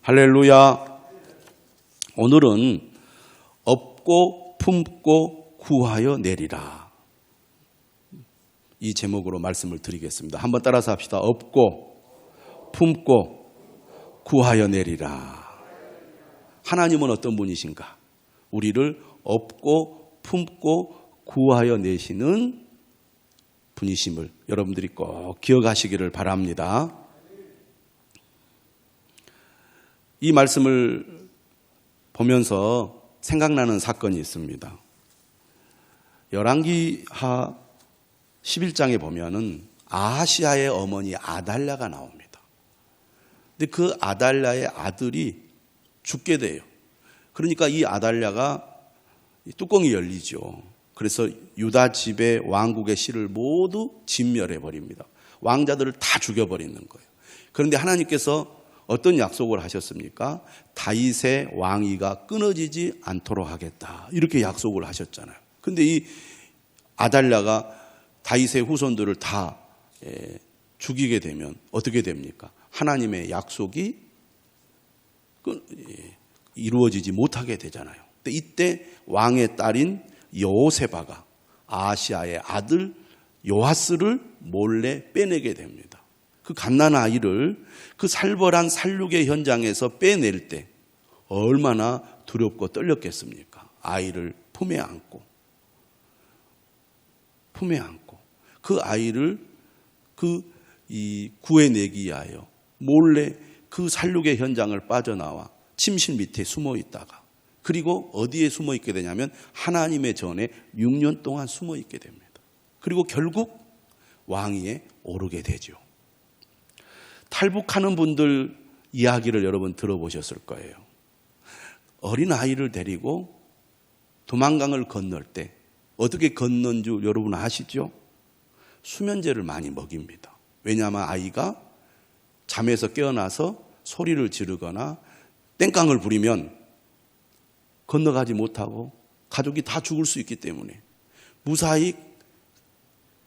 할렐루야. 오늘은 업고 품고 구하여 내리라. 이 제목으로 말씀을 드리겠습니다. 한번 따라서 합시다. 업고 품고 구하여 내리라. 하나님은 어떤 분이신가? 우리를 업고 품고 구하여 내시는 분이심을 여러분들이 꼭 기억하시기를 바랍니다. 이 말씀을 보면서 생각나는 사건이 있습니다. 열왕기하 11장에 보면은 아하시아의 어머니 아달랴가 나옵니다. 근데 그 아달랴의 아들이 죽게 돼요. 그러니까 이 아달랴가 뚜껑이 열리죠. 그래서 유다 집의 왕국의 씨를 모두 진멸해 버립니다. 왕자들을 다 죽여버리는 거예요. 그런데 하나님께서 어떤 약속을 하셨습니까? 다윗의 왕위가 끊어지지 않도록 하겠다. 이렇게 약속을 하셨잖아요. 그런데 이 아달랴가 다윗의 후손들을 다 죽이게 되면 어떻게 됩니까? 하나님의 약속이 이루어지지 못하게 되잖아요. 근데 이때 왕의 딸인 여호세바가 아하시아의 아들 요아스를 몰래 빼내게 됩니다. 그 갓난 아이를 그 살벌한 살육의 현장에서 빼낼 때 얼마나 두렵고 떨렸겠습니까? 아이를 품에 안고 그 아이를 구해내기 위하여 몰래 그 살육의 현장을 빠져나와 침실 밑에 숨어 있다가 그리고 어디에 숨어 있게 되냐면 하나님의 전에 6년 동안 숨어 있게 됩니다. 그리고 결국 왕위에 오르게 되죠. 탈북하는 분들 이야기를 여러분 들어보셨을 거예요. 어린 아이를 데리고 도망강을 건널 때 어떻게 건넌 줄 여러분 아시죠? 수면제를 많이 먹입니다. 왜냐하면 아이가 잠에서 깨어나서 소리를 지르거나 땡깡을 부리면 건너가지 못하고 가족이 다 죽을 수 있기 때문에 무사히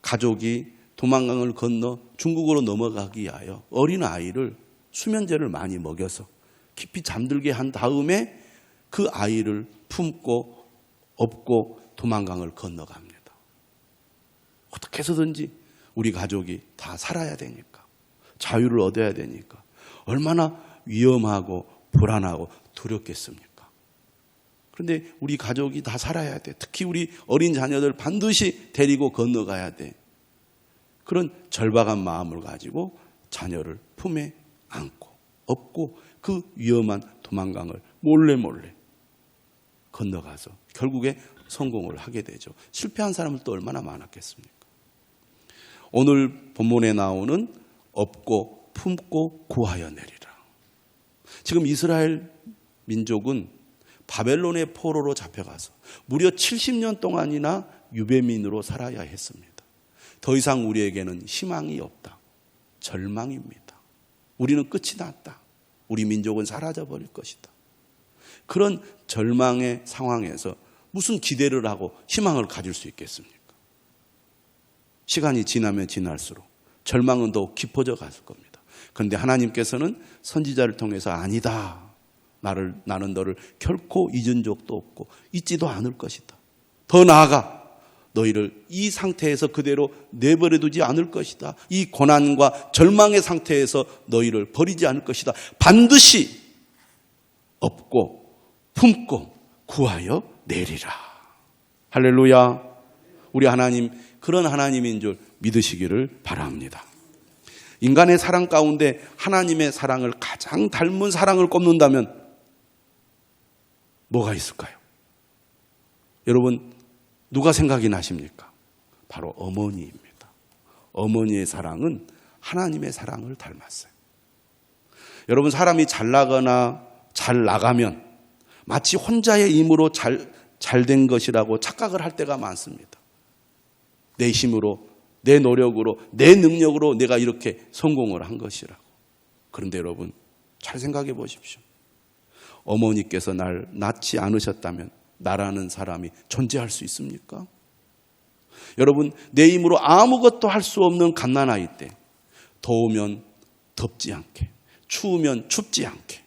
가족이 도망강을 건너 중국으로 넘어가기 위하여 어린 아이를 수면제를 많이 먹여서 깊이 잠들게 한 다음에 그 아이를 품고 업고 도망강을 건너갑니다. 어떻게 해서든지 우리 가족이 다 살아야 되니까, 자유를 얻어야 되니까 얼마나 위험하고 불안하고 두렵겠습니까? 그런데 우리 가족이 다 살아야 돼. 특히 우리 어린 자녀들 반드시 데리고 건너가야 돼. 그런 절박한 마음을 가지고 자녀를 품에 안고 업고 그 위험한 도망강을 몰래 건너가서 결국에 성공을 하게 되죠. 실패한 사람은 또 얼마나 많았겠습니까? 오늘 본문에 나오는 업고 품고 구하여 내리라. 지금 이스라엘 민족은 바벨론의 포로로 잡혀가서 무려 70년 동안이나 유배민으로 살아야 했습니다. 더 이상 우리에게는 희망이 없다. 절망입니다. 우리는 끝이 났다. 우리 민족은 사라져버릴 것이다. 그런 절망의 상황에서 무슨 기대를 하고 희망을 가질 수 있겠습니까? 시간이 지나면 지날수록 절망은 더욱 깊어져 갔을 겁니다. 그런데 하나님께서는 선지자를 통해서 아니다. 나는 너를 결코 잊은 적도 없고 잊지도 않을 것이다. 더 나아가 너희를 이 상태에서 그대로 내버려 두지 않을 것이다. 이 고난과 절망의 상태에서 너희를 버리지 않을 것이다. 반드시 업고 품고 구하여 내리라. 할렐루야. 우리 하나님 그런 하나님인 줄 믿으시기를 바랍니다. 인간의 사랑 가운데 하나님의 사랑을 가장 닮은 사랑을 꼽는다면 뭐가 있을까요? 여러분 누가 생각이 나십니까? 바로 어머니입니다. 어머니의 사랑은 하나님의 사랑을 닮았어요. 여러분 사람이 잘 나거나 잘 나가면 마치 혼자의 힘으로 잘 된 것이라고 착각을 할 때가 많습니다. 내 힘으로, 내 노력으로, 내 능력으로 내가 이렇게 성공을 한 것이라고. 그런데 여러분 잘 생각해 보십시오. 어머니께서 날 낳지 않으셨다면 나라는 사람이 존재할 수 있습니까? 여러분 내 힘으로 아무것도 할 수 없는 갓난아이 때 더우면 덥지 않게 추우면 춥지 않게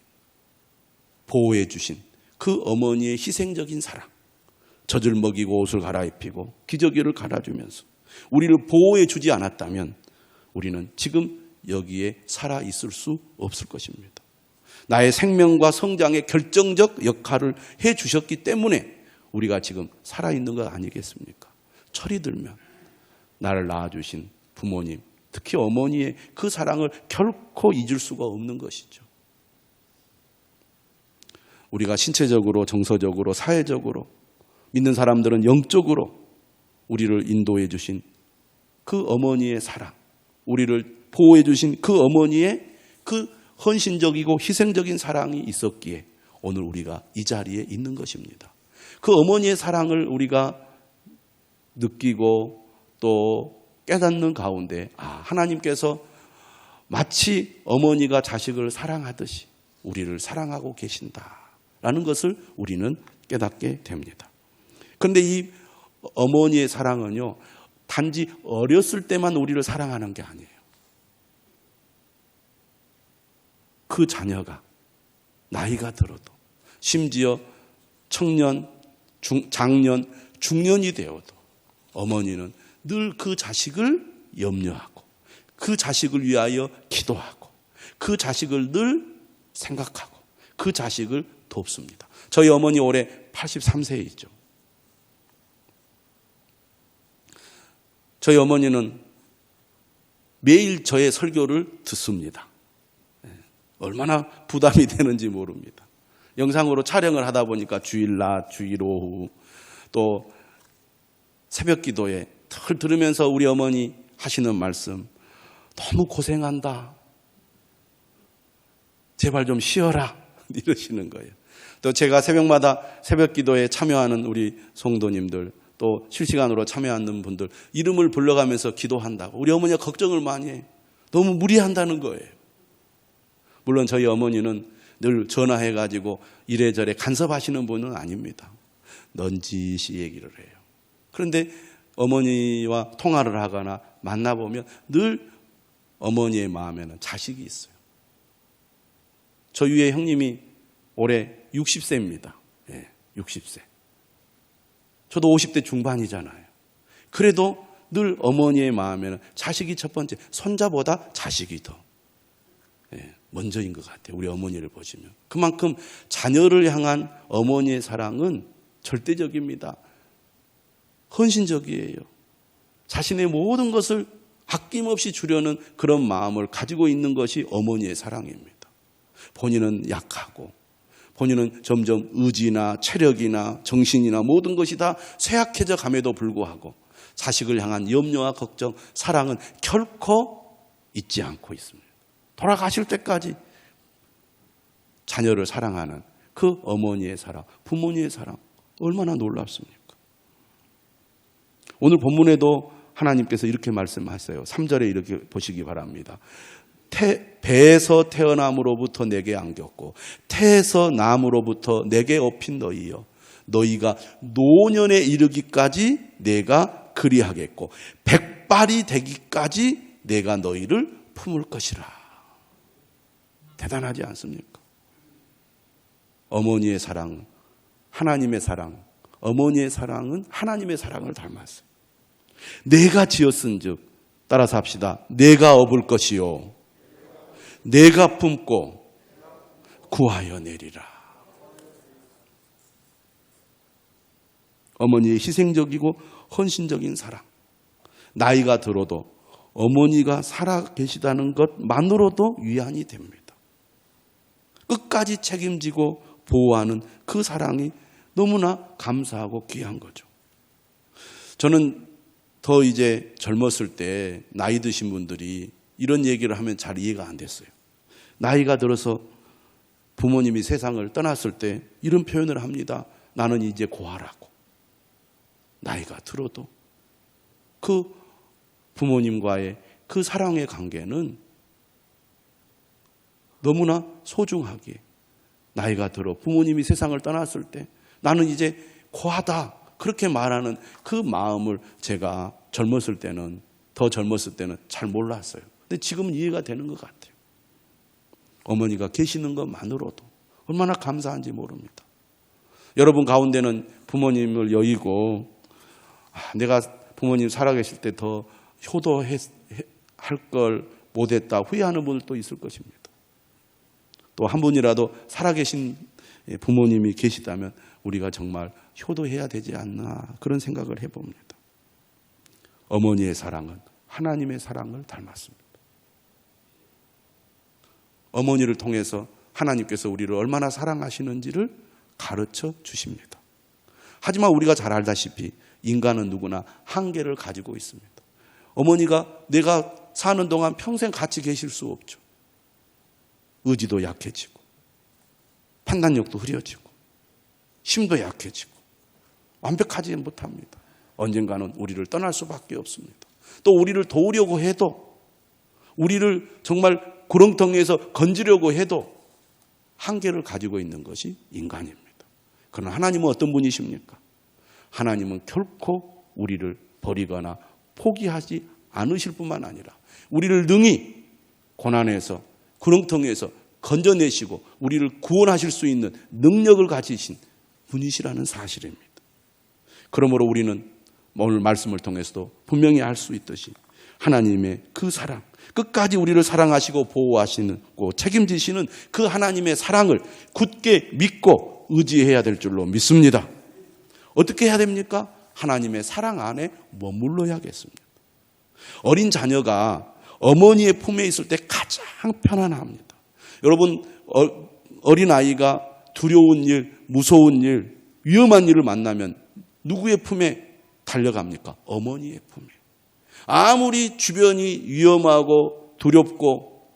보호해 주신 그 어머니의 희생적인 사랑, 젖을 먹이고 옷을 갈아입히고 기저귀를 갈아주면서 우리를 보호해 주지 않았다면 우리는 지금 여기에 살아 있을 수 없을 것입니다. 나의 생명과 성장의 결정적 역할을 해 주셨기 때문에 우리가 지금 살아있는 것 아니겠습니까? 철이 들면 나를 낳아주신 부모님, 특히 어머니의 그 사랑을 결코 잊을 수가 없는 것이죠. 우리가 신체적으로, 정서적으로, 사회적으로, 믿는 사람들은 영적으로 우리를 인도해 주신 그 어머니의 사랑, 우리를 보호해 주신 그 어머니의 그 헌신적이고 희생적인 사랑이 있었기에 오늘 우리가 이 자리에 있는 것입니다. 그 어머니의 사랑을 우리가 느끼고 또 깨닫는 가운데 하나님께서 마치 어머니가 자식을 사랑하듯이 우리를 사랑하고 계신다라는 것을 우리는 깨닫게 됩니다. 그런데 이 어머니의 사랑은요, 단지 어렸을 때만 우리를 사랑하는 게 아니에요. 그 자녀가 나이가 들어도, 심지어 청년, 장년, 중년이 되어도 어머니는 늘 그 자식을 염려하고 그 자식을 위하여 기도하고 그 자식을 늘 생각하고 그 자식을 돕습니다. 저희 어머니 올해 83세이죠. 저희 어머니는 매일 저의 설교를 듣습니다. 얼마나 부담이 되는지 모릅니다. 영상으로 촬영을 하다 보니까 주일 낮, 주일 오후 또 새벽 기도에 털 들으면서 우리 어머니 하시는 말씀, 너무 고생한다. 제발 좀 쉬어라. 이러시는 거예요. 또 제가 새벽마다 새벽 기도에 참여하는 우리 성도님들, 또 실시간으로 참여하는 분들 이름을 불러가면서 기도한다고. 우리 어머니가 걱정을 많이 해요. 너무 무리한다는 거예요. 물론 저희 어머니는 늘 전화해가지고 이래저래 간섭하시는 분은 아닙니다. 넌지시 얘기를 해요. 그런데 어머니와 통화를 하거나 만나보면 늘 어머니의 마음에는 자식이 있어요. 저 위에 형님이 올해 60세입니다. 60세. 저도 50대 중반이잖아요. 그래도 늘 어머니의 마음에는 자식이 첫 번째, 손자보다 자식이 더 먼저인 것 같아요. 우리 어머니를 보시면. 그만큼 자녀를 향한 어머니의 사랑은 절대적입니다. 헌신적이에요. 자신의 모든 것을 아낌없이 주려는 그런 마음을 가지고 있는 것이 어머니의 사랑입니다. 본인은 약하고 본인은 점점 의지나 체력이나 정신이나 모든 것이 다 쇠약해져 감에도 불구하고 자식을 향한 염려와 걱정, 사랑은 결코 잊지 않고 있습니다. 돌아가실 때까지 자녀를 사랑하는 그 어머니의 사랑, 부모님의 사랑 얼마나 놀랍습니까? 오늘 본문에도 하나님께서 이렇게 말씀하세요. 3절에 이렇게 보시기 바랍니다. 배에서 태어남으로부터 내게 안겼고 태에서 남으로부터 내게 업힌 너희여, 너희가 노년에 이르기까지 내가 그리하겠고 백발이 되기까지 내가 너희를 품을 것이라. 대단하지 않습니까? 어머니의 사랑, 하나님의 사랑, 어머니의 사랑은 하나님의 사랑을 닮았어요. 내가 지었은즉, 따라서 합시다. 내가 업을 것이요 내가 품고 구하여 내리라. 어머니의 희생적이고 헌신적인 사랑, 나이가 들어도 어머니가 살아 계시다는 것만으로도 위안이 됩니다. 끝까지 책임지고 보호하는 그 사랑이 너무나 감사하고 귀한 거죠. 저는 더 이제 젊었을 때 나이 드신 분들이 이런 얘기를 하면 잘 이해가 안 됐어요. 나이가 들어서 부모님이 세상을 떠났을 때 이런 표현을 합니다. 나는 이제 고아라고. 나이가 들어도 그 부모님과의 그 사랑의 관계는 너무나 소중하게, 나이가 들어 부모님이 세상을 떠났을 때 나는 이제 고아다 그렇게 말하는 그 마음을 제가 젊었을 때는, 더 젊었을 때는 잘 몰랐어요. 근데 지금은 이해가 되는 것 같아요. 어머니가 계시는 것만으로도 얼마나 감사한지 모릅니다. 여러분 가운데는 부모님을 여의고 내가 부모님 살아계실 때 더 효도할 걸 못했다 후회하는 분들도 있을 것입니다. 또 한 분이라도 살아계신 부모님이 계시다면 우리가 정말 효도해야 되지 않나 그런 생각을 해봅니다. 어머니의 사랑은 하나님의 사랑을 닮았습니다. 어머니를 통해서 하나님께서 우리를 얼마나 사랑하시는지를 가르쳐 주십니다. 하지만 우리가 잘 알다시피 인간은 누구나 한계를 가지고 있습니다. 어머니가 내가 사는 동안 평생 같이 계실 수 없죠. 의지도 약해지고 판단력도 흐려지고 힘도 약해지고 완벽하지 못합니다. 언젠가는 우리를 떠날 수밖에 없습니다. 또 우리를 도우려고 해도 우리를 정말 구렁텅이에서 건지려고 해도 한계를 가지고 있는 것이 인간입니다. 그러나 하나님은 어떤 분이십니까? 하나님은 결코 우리를 버리거나 포기하지 않으실 뿐만 아니라 우리를 능히 고난에서 구렁텅이에서 건져내시고 우리를 구원하실 수 있는 능력을 가지신 분이시라는 사실입니다. 그러므로 우리는 오늘 말씀을 통해서도 분명히 알 수 있듯이 하나님의 그 사랑, 끝까지 우리를 사랑하시고 보호하시고 책임지시는 그 하나님의 사랑을 굳게 믿고 의지해야 될 줄로 믿습니다. 어떻게 해야 됩니까? 하나님의 사랑 안에 머물러야겠습니다. 어린 자녀가 어머니의 품에 있을 때 가장 편안합니다. 여러분 어린아이가 두려운 일, 무서운 일, 위험한 일을 만나면 누구의 품에 달려갑니까? 어머니의 품에. 아무리 주변이 위험하고 두렵고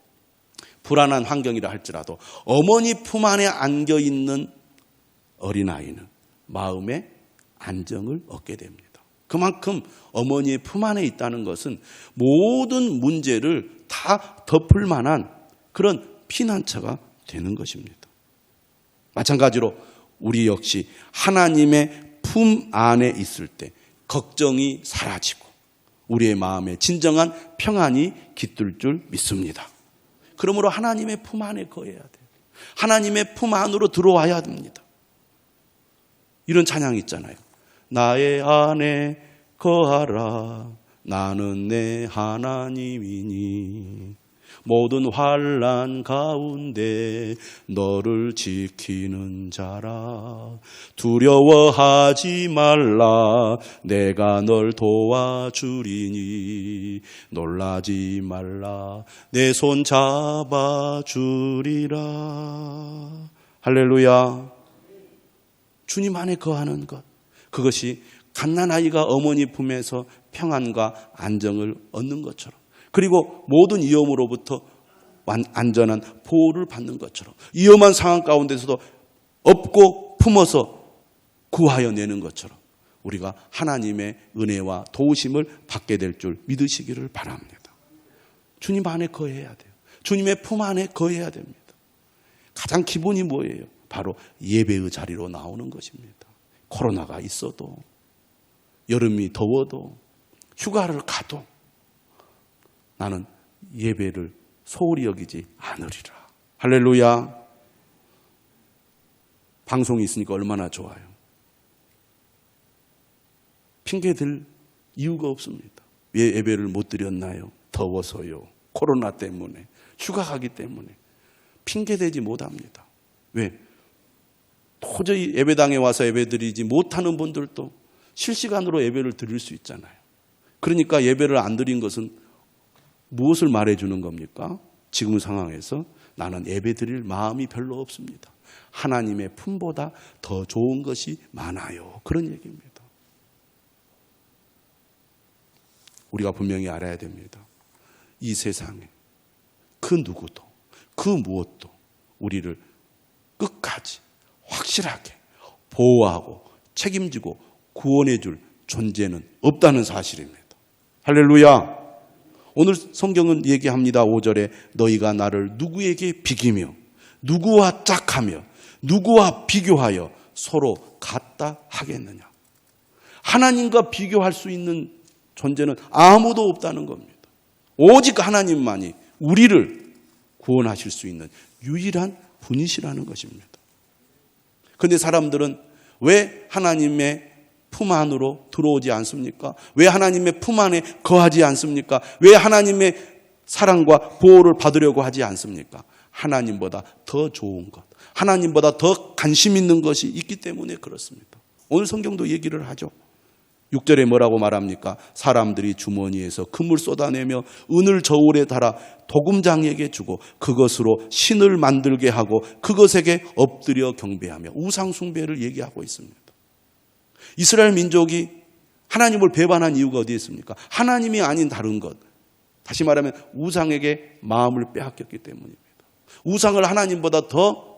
불안한 환경이라 할지라도 어머니 품 안에 안겨있는 어린아이는 마음의 안정을 얻게 됩니다. 그만큼 어머니의 품 안에 있다는 것은 모든 문제를 다 덮을 만한 그런 피난처가 되는 것입니다. 마찬가지로 우리 역시 하나님의 품 안에 있을 때 걱정이 사라지고 우리의 마음에 진정한 평안이 깃들 줄 믿습니다. 그러므로 하나님의 품 안에 거해야 돼요. 하나님의 품 안으로 들어와야 됩니다. 이런 찬양이 있잖아요. 나의 안에 거하라 나는 내 하나님이니 모든 환난 가운데 너를 지키는 자라 두려워하지 말라 내가 널 도와주리니 놀라지 말라 내 손 잡아주리라. 할렐루야. 주님 안에 거하는 것, 그것이 갓난아이가 어머니 품에서 평안과 안정을 얻는 것처럼, 그리고 모든 위험으로부터 안전한 보호를 받는 것처럼, 위험한 상황 가운데서도 업고 품어서 구하여 내는 것처럼 우리가 하나님의 은혜와 도우심을 받게 될 줄 믿으시기를 바랍니다. 주님 안에 거해야 돼요. 주님의 품 안에 거해야 됩니다. 가장 기본이 뭐예요? 바로 예배의 자리로 나오는 것입니다. 코로나가 있어도 여름이 더워도 휴가를 가도 나는 예배를 소홀히 여기지 않으리라. 할렐루야. 방송이 있으니까 얼마나 좋아요. 핑계댈 이유가 없습니다. 왜 예배를 못 드렸나요? 더워서요. 코로나 때문에. 휴가 가기 때문에. 핑계대지 못합니다. 왜? 도저히 예배당에 와서 예배드리지 못하는 분들도 실시간으로 예배를 드릴 수 있잖아요. 그러니까 예배를 안 드린 것은 무엇을 말해주는 겁니까? 지금 상황에서 나는 예배 드릴 마음이 별로 없습니다. 하나님의 품보다 더 좋은 것이 많아요. 그런 얘기입니다. 우리가 분명히 알아야 됩니다. 이 세상에 그 누구도 그 무엇도 우리를 끝까지 확실하게 보호하고 책임지고 구원해 줄 존재는 없다는 사실입니다. 할렐루야. 오늘 성경은 얘기합니다. 5절에 너희가 나를 누구에게 비기며 누구와 짝하며 누구와 비교하여 서로 같다 하겠느냐. 하나님과 비교할 수 있는 존재는 아무도 없다는 겁니다. 오직 하나님만이 우리를 구원하실 수 있는 유일한 분이시라는 것입니다. 그런데 사람들은 왜 하나님의 품 안으로 들어오지 않습니까? 왜 하나님의 품 안에 거하지 않습니까? 왜 하나님의 사랑과 보호를 받으려고 하지 않습니까? 하나님보다 더 좋은 것, 하나님보다 더 관심 있는 것이 있기 때문에 그렇습니다. 오늘 성경도 얘기를 하죠. 6절에 뭐라고 말합니까? 사람들이 주머니에서 금을 쏟아내며 은을 저울에 달아 도금장에게 주고 그것으로 신을 만들게 하고 그것에게 엎드려 경배하며 우상 숭배를 얘기하고 있습니다. 이스라엘 민족이 하나님을 배반한 이유가 어디에 있습니까? 하나님이 아닌 다른 것, 다시 말하면 우상에게 마음을 빼앗겼기 때문입니다. 우상을 하나님보다 더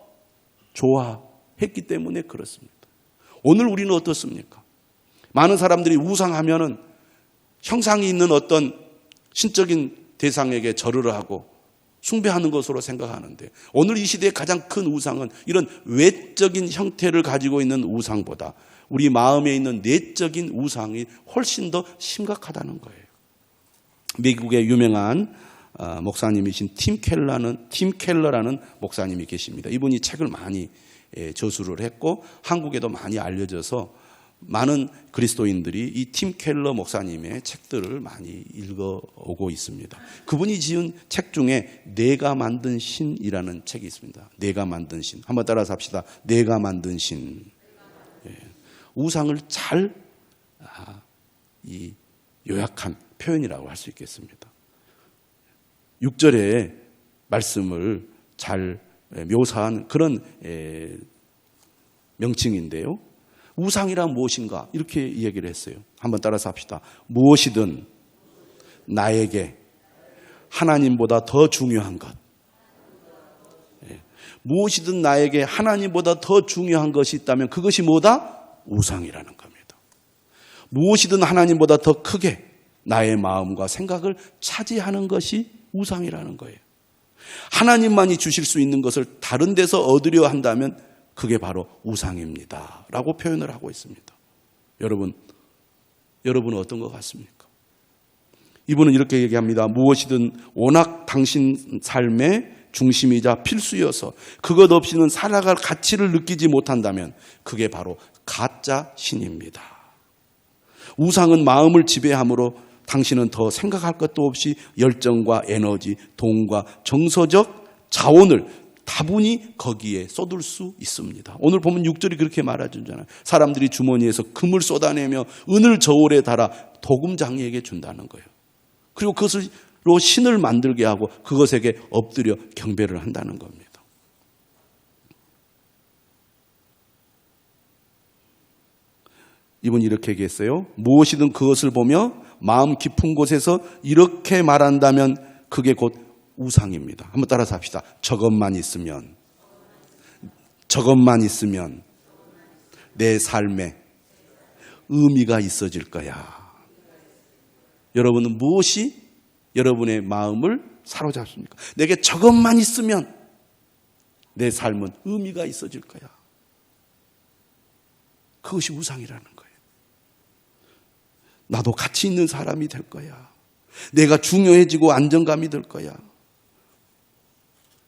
좋아했기 때문에 그렇습니다. 오늘 우리는 어떻습니까? 많은 사람들이 우상하면은 형상이 있는 어떤 신적인 대상에게 절을 하고 숭배하는 것으로 생각하는데, 오늘 이 시대의 가장 큰 우상은 이런 외적인 형태를 가지고 있는 우상보다 우리 마음에 있는 내적인 우상이 훨씬 더 심각하다는 거예요. 미국의 유명한 목사님이신 팀 켈러라는 목사님이 계십니다. 이분이 책을 많이 저술을 했고 한국에도 많이 알려져서 많은 그리스도인들이 이 팀 켈러 목사님의 책들을 많이 읽어오고 있습니다. 그분이 지은 책 중에 내가 만든 신이라는 책이 있습니다. 내가 만든 신. 한번 따라서 합시다. 내가 만든 신. 우상을 잘 요약한 표현이라고 할 수 있겠습니다. 6절의 말씀을 잘 묘사한 그런 명칭인데요. 우상이란 무엇인가? 이렇게 얘기를 했어요. 한번 따라서 합시다. 무엇이든 나에게 하나님보다 더 중요한 것. 무엇이든 나에게 하나님보다 더 중요한 것이 있다면 그것이 뭐다? 우상이라는 겁니다. 무엇이든 하나님보다 더 크게 나의 마음과 생각을 차지하는 것이 우상이라는 거예요. 하나님만이 주실 수 있는 것을 다른 데서 얻으려 한다면 그게 바로 우상입니다 라고 표현을 하고 있습니다. 여러분은 어떤 것 같습니까? 이분은 이렇게 얘기합니다. 무엇이든 워낙 당신 삶의 중심이자 필수여서 그것 없이는 살아갈 가치를 느끼지 못한다면 그게 바로 가짜 신입니다. 우상은 마음을 지배함으로 당신은 더 생각할 것도 없이 열정과 에너지, 돈과 정서적 자원을 다분히 거기에 쏟을 수 있습니다. 오늘 보면 6절이 그렇게 말해주잖아요. 사람들이 주머니에서 금을 쏟아내며 은을 저울에 달아 도금장이에게 준다는 거예요. 그리고 그것으로 신을 만들게 하고 그것에게 엎드려 경배를 한다는 겁니다. 이분이 이렇게 얘기했어요. 무엇이든 그것을 보며 마음 깊은 곳에서 이렇게 말한다면 그게 곧 우상입니다. 한번 따라서 합시다. 저것만 있으면 내 삶에 의미가 있어질 거야. 여러분은 무엇이 여러분의 마음을 사로잡습니까? 내게 저것만 있으면 내 삶은 의미가 있어질 거야. 그것이 우상이라는 거예요. 나도 가치 있는 사람이 될 거야. 내가 중요해지고 안정감이 될 거야.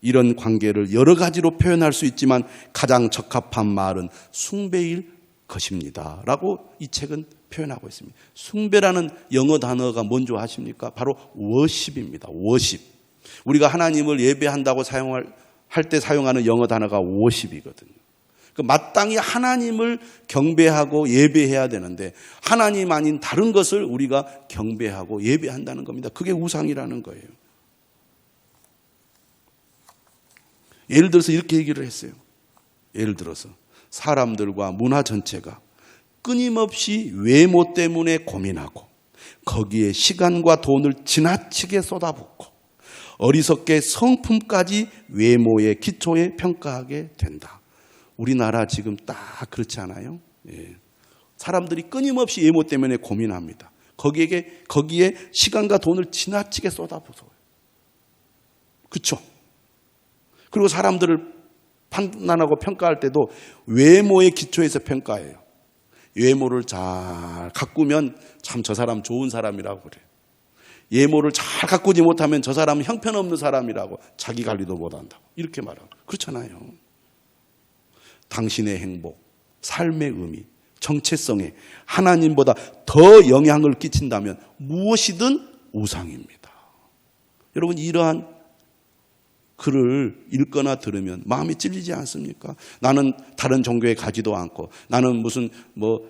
이런 관계를 여러 가지로 표현할 수 있지만 가장 적합한 말은 숭배일 것입니다 라고 이 책은 표현하고 있습니다. 숭배라는 영어 단어가 뭔지 아십니까? 바로 워십입니다. 워십. 우리가 하나님을 예배한다고 할 때 사용하는 영어 단어가 워십이거든요. 마땅히 하나님을 경배하고 예배해야 되는데 하나님 아닌 다른 것을 우리가 경배하고 예배한다는 겁니다. 그게 우상이라는 거예요. 예를 들어서 이렇게 얘기를 했어요. 예를 들어서 사람들과 문화 전체가 끊임없이 외모 때문에 고민하고 거기에 시간과 돈을 지나치게 쏟아붓고 어리석게 성품까지 외모의 기초에 평가하게 된다. 우리나라 지금 딱 그렇지 않아요? 예. 사람들이 끊임없이 외모 때문에 고민합니다. 거기에 시간과 돈을 지나치게 쏟아부어요. 그렇죠? 그리고 사람들을 판단하고 평가할 때도 외모의 기초에서 평가해요. 외모를 잘 가꾸면 참 저 사람 좋은 사람이라고 그래요. 외모를 잘 가꾸지 못하면 저 사람은 형편없는 사람이라고 자기 관리도 못한다고 이렇게 말하고 그렇잖아요. 당신의 행복, 삶의 의미, 정체성에 하나님보다 더 영향을 끼친다면 무엇이든 우상입니다. 여러분, 이러한 글을 읽거나 들으면 마음이 찔리지 않습니까? 나는 다른 종교에 가지도 않고, 나는 무슨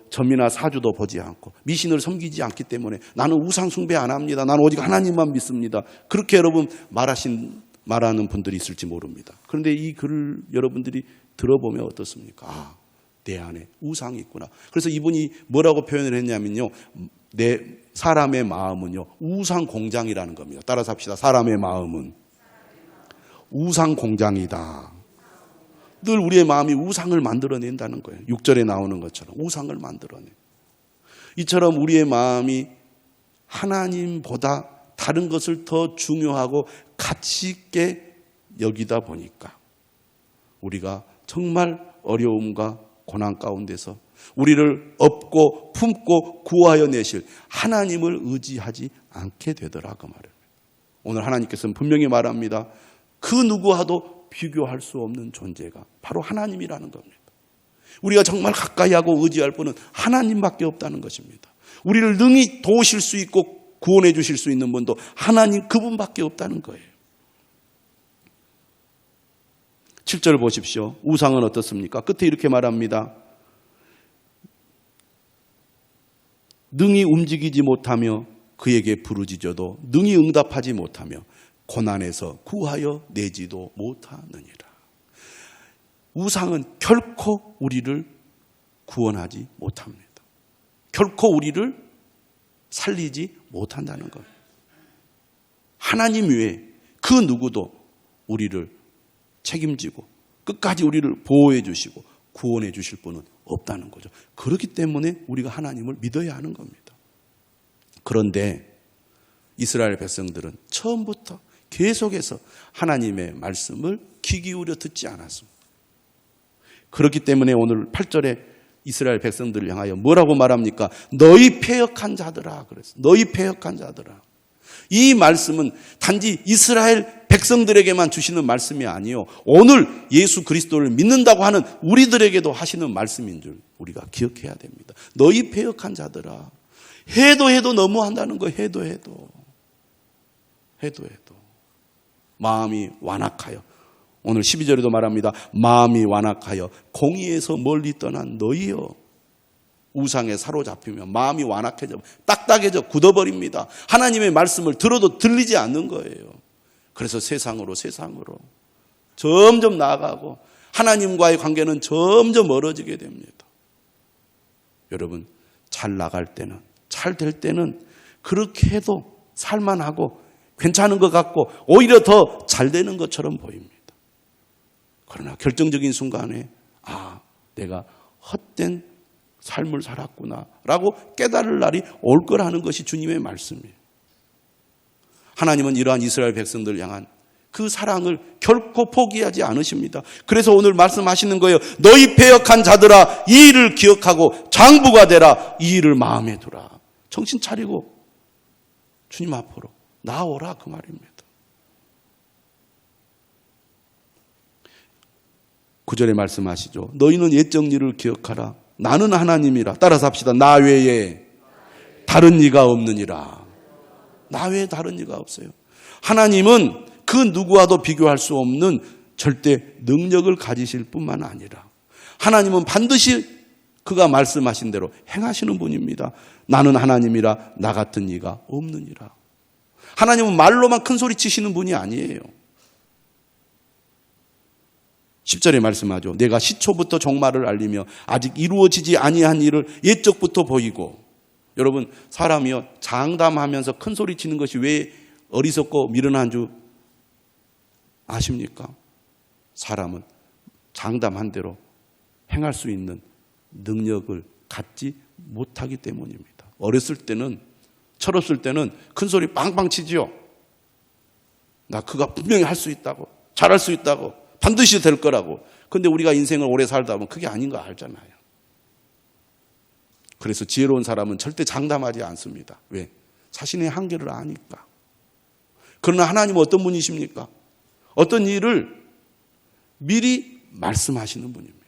점이나 사주도 보지 않고, 미신을 섬기지 않기 때문에 나는 우상 숭배 안 합니다. 나는 오직 하나님만 믿습니다. 그렇게 여러분 말하는 분들이 있을지 모릅니다. 그런데 이 글을 여러분들이 들어보면 어떻습니까? 내 안에 우상이 있구나. 그래서 이분이 뭐라고 표현을 했냐면요, 사람의 마음은요 우상 공장이라는 겁니다. 따라서 합시다. 사람의 마음은 우상 공장이다. 늘 우리의 마음이 우상을 만들어낸다는 거예요. 6절에 나오는 것처럼 우상을 만들어내. 이처럼 우리의 마음이 하나님보다 다른 것을 더 중요하고 가치 있게 여기다 보니까 우리가 정말 어려움과 고난 가운데서 우리를 업고 품고 구하여 내실 하나님을 의지하지 않게 되더라, 그 말을. 오늘 하나님께서는 분명히 말합니다. 그 누구와도 비교할 수 없는 존재가 바로 하나님이라는 겁니다. 우리가 정말 가까이 하고 의지할 분은 하나님밖에 없다는 것입니다. 우리를 능히 도우실 수 있고 구원해 주실 수 있는 분도 하나님 그분밖에 없다는 거예요. 7절 보십시오. 우상은 어떻습니까? 끝에 이렇게 말합니다. 능히 움직이지 못하며 그에게 부르짖어도 능히 응답하지 못하며 고난에서 구하여 내지도 못하느니라. 우상은 결코 우리를 구원하지 못합니다. 결코 우리를 살리지 못한다는 것. 하나님 외에 그 누구도 우리를 책임지고 끝까지 우리를 보호해 주시고 구원해 주실 분은 없다는 거죠. 그렇기 때문에 우리가 하나님을 믿어야 하는 겁니다. 그런데 이스라엘 백성들은 처음부터 계속해서 하나님의 말씀을 귀 기울여 듣지 않았습니다. 그렇기 때문에 오늘 8절에 이스라엘 백성들을 향하여 뭐라고 말합니까? 너희 패역한 자들아. 그랬어요. 너희 패역한 자들아. 이 말씀은 단지 이스라엘 백성들에게만 주시는 말씀이 아니요, 오늘 예수 그리스도를 믿는다고 하는 우리들에게도 하시는 말씀인 줄 우리가 기억해야 됩니다. 너희 패역한 자들아. 해도 너무한다는 거. 해도 마음이 완악하여, 오늘 12절에도 말합니다. 마음이 완악하여 공의에서 멀리 떠난 너희여. 우상에 사로잡히면 마음이 완악해져, 딱딱해져 굳어버립니다. 하나님의 말씀을 들어도 들리지 않는 거예요. 그래서 세상으로 점점 나아가고 하나님과의 관계는 점점 멀어지게 됩니다. 여러분, 잘 나갈 때는, 잘 될 때는 그렇게 해도 살만하고 괜찮은 것 같고 오히려 더 잘 되는 것처럼 보입니다. 그러나 결정적인 순간에 내가 헛된 삶을 살았구나 라고 깨달을 날이 올 거라는 것이 주님의 말씀이에요. 하나님은 이러한 이스라엘 백성들을 향한 그 사랑을 결코 포기하지 않으십니다. 그래서 오늘 말씀하시는 거예요. 너희 패역한 자들아, 이 일을 기억하고 장부가 되라. 이 일을 마음에 두라. 정신 차리고 주님 앞으로 나오라, 그 말입니다. 9절에 말씀하시죠. 너희는 옛적 일을 기억하라. 나는 하나님이라. 따라서 합시다. 나 외에 다른 이가 없느니라. 나 외에 다른 이가 없어요. 하나님은 그 누구와도 비교할 수 없는 절대 능력을 가지실 뿐만 아니라 하나님은 반드시 그가 말씀하신 대로 행하시는 분입니다. 나는 하나님이라 나 같은 이가 없느니라. 하나님은 말로만 큰 소리 치시는 분이 아니에요. 10절에 말씀하죠. 내가 시초부터 종말을 알리며 아직 이루어지지 아니한 일을 옛적부터 보이고. 여러분, 사람이요 장담하면서 큰 소리 치는 것이 왜 어리석고 미련한 줄 아십니까? 사람은 장담한 대로 행할 수 있는 능력을 갖지 못하기 때문입니다. 어렸을 때는, 철없을 때는 큰 소리 빵빵 치지요. 나 그가 분명히 할 수 있다고, 잘할 수 있다고, 반드시 될 거라고. 그런데 우리가 인생을 오래 살다 보면 그게 아닌 거 알잖아요. 그래서 지혜로운 사람은 절대 장담하지 않습니다. 왜? 자신의 한계를 아니까. 그러나 하나님은 어떤 분이십니까? 어떤 일을 미리 말씀하시는 분입니다.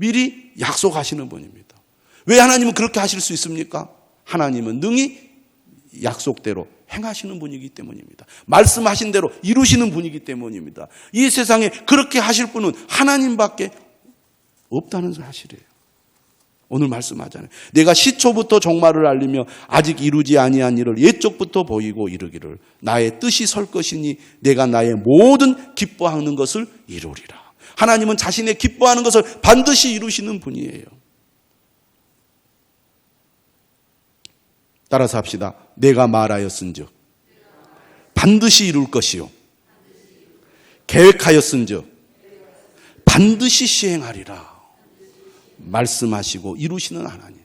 미리 약속하시는 분입니다. 왜 하나님은 그렇게 하실 수 있습니까? 하나님은 능히 약속대로 행하시는 분이기 때문입니다. 말씀하신 대로 이루시는 분이기 때문입니다. 이 세상에 그렇게 하실 분은 하나님밖에 없다는 사실이에요. 오늘 말씀하잖아요. 내가 시초부터 종말을 알리며 아직 이루지 아니한 일을 옛적부터 보이고 이르기를 나의 뜻이 설 것이니 내가 나의 모든 기뻐하는 것을 이루리라. 하나님은 자신의 기뻐하는 것을 반드시 이루시는 분이에요. 따라서 합시다. 내가 말하였은즉 반드시 이룰 것이요 계획하였은즉 반드시 시행하리라. 말씀하시고 이루시는 하나님,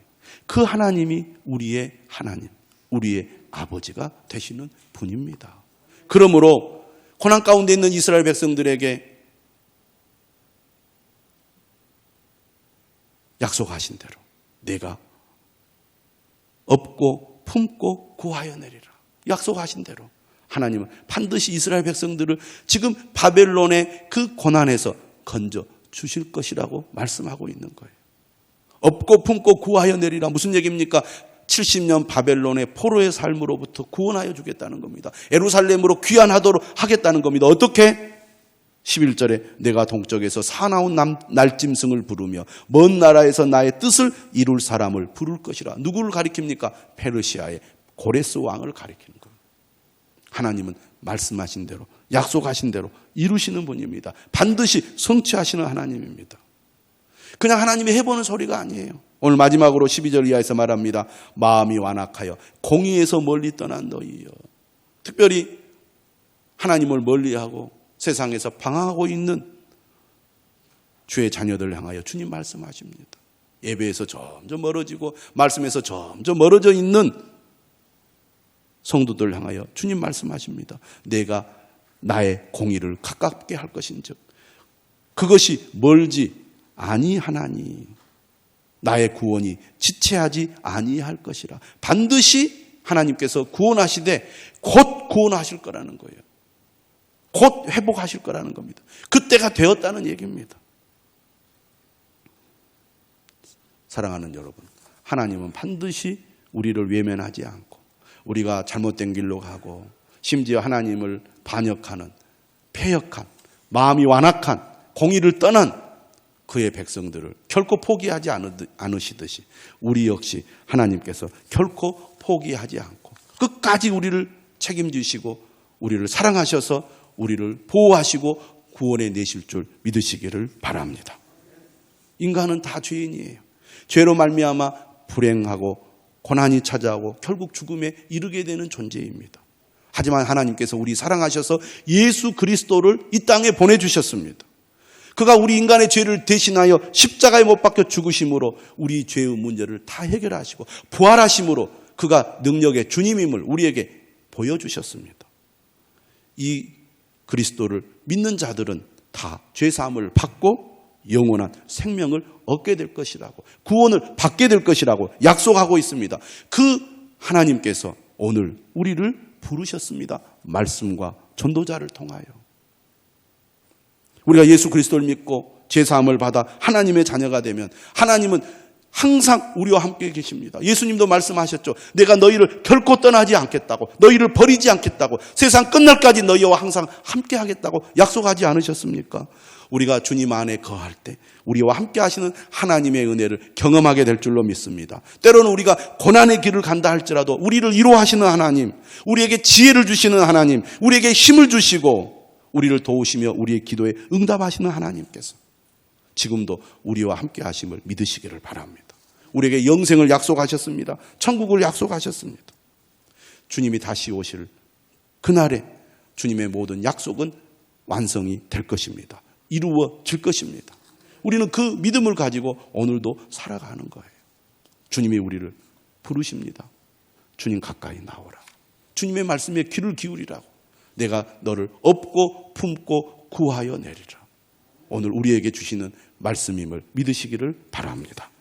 그 하나님이 우리의 하나님, 우리의 아버지가 되시는 분입니다. 그러므로 고난 가운데 있는 이스라엘 백성들에게 약속하신 대로 내가 업고 품고 구하여 내리라. 약속하신 대로 하나님은 반드시 이스라엘 백성들을 지금 바벨론의 그 고난에서 건져 주실 것이라고 말씀하고 있는 거예요. 업고 품고 구하여 내리라. 무슨 얘기입니까? 70년 바벨론의 포로의 삶으로부터 구원하여 주겠다는 겁니다. 예루살렘으로 귀환하도록 하겠다는 겁니다. 어떻게? 11절에 내가 동쪽에서 사나운 날짐승을 부르며 먼 나라에서 나의 뜻을 이룰 사람을 부를 것이라. 누구를 가리킵니까? 페르시아의 고레스 왕을 가리키는 겁니다. 하나님은 말씀하신 대로 약속하신 대로 이루시는 분입니다. 반드시 성취하시는 하나님입니다. 그냥 하나님이 해보는 소리가 아니에요. 오늘 마지막으로 12절 이하에서 말합니다. 마음이 완악하여 공의에서 멀리 떠난 너희여. 특별히 하나님을 멀리하고 세상에서 방황하고 있는 주의 자녀들을 향하여 주님 말씀하십니다. 예배에서 점점 멀어지고 말씀에서 점점 멀어져 있는 성도들을 향하여 주님 말씀하십니다. 내가 나의 공의를 가깝게 할 것인즉 그것이 멀지 아니하나니 나의 구원이 지체하지 아니할 것이라. 반드시 하나님께서 구원하시되 곧 구원하실 거라는 거예요. 곧 회복하실 거라는 겁니다. 그때가 되었다는 얘기입니다. 사랑하는 여러분, 하나님은 반드시 우리를 외면하지 않고 우리가 잘못된 길로 가고 심지어 하나님을 반역하는 패역한 마음이 완악한 공의를 떠난 그의 백성들을 결코 포기하지 않으시듯이 우리 역시 하나님께서 결코 포기하지 않고 끝까지 우리를 책임지시고 우리를 사랑하셔서 우리를 보호하시고 구원해 내실 줄 믿으시기를 바랍니다. 인간은 다 죄인이에요. 죄로 말미암아 불행하고 고난이 찾아오고 결국 죽음에 이르게 되는 존재입니다. 하지만 하나님께서 우리 사랑하셔서 예수 그리스도를 이 땅에 보내주셨습니다. 그가 우리 인간의 죄를 대신하여 십자가에 못 박혀 죽으심으로 우리 죄의 문제를 다 해결하시고 부활하심으로 그가 능력의 주님임을 우리에게 보여주셨습니다. 이 그리스도를 믿는 자들은 다 죄사함을 받고 영원한 생명을 얻게 될 것이라고, 구원을 받게 될 것이라고 약속하고 있습니다. 그 하나님께서 오늘 우리를 부르셨습니다. 말씀과 전도자를 통하여. 우리가 예수 그리스도를 믿고 죄사함을 받아 하나님의 자녀가 되면 하나님은 항상 우리와 함께 계십니다. 예수님도 말씀하셨죠. 내가 너희를 결코 떠나지 않겠다고, 너희를 버리지 않겠다고, 세상 끝날까지 너희와 항상 함께 하겠다고 약속하지 않으셨습니까? 우리가 주님 안에 거할 때 우리와 함께 하시는 하나님의 은혜를 경험하게 될 줄로 믿습니다. 때로는 우리가 고난의 길을 간다 할지라도 우리를 위로하시는 하나님, 우리에게 지혜를 주시는 하나님, 우리에게 힘을 주시고 우리를 도우시며 우리의 기도에 응답하시는 하나님께서 지금도 우리와 함께 하심을 믿으시기를 바랍니다. 우리에게 영생을 약속하셨습니다. 천국을 약속하셨습니다. 주님이 다시 오실 그날에 주님의 모든 약속은 완성이 될 것입니다. 이루어질 것입니다. 우리는 그 믿음을 가지고 오늘도 살아가는 거예요. 주님이 우리를 부르십니다. 주님 가까이 나오라. 주님의 말씀에 귀를 기울이라고. 내가 너를 업고 품고 구하여 내리라. 오늘 우리에게 주시는 말씀임을 믿으시기를 바랍니다.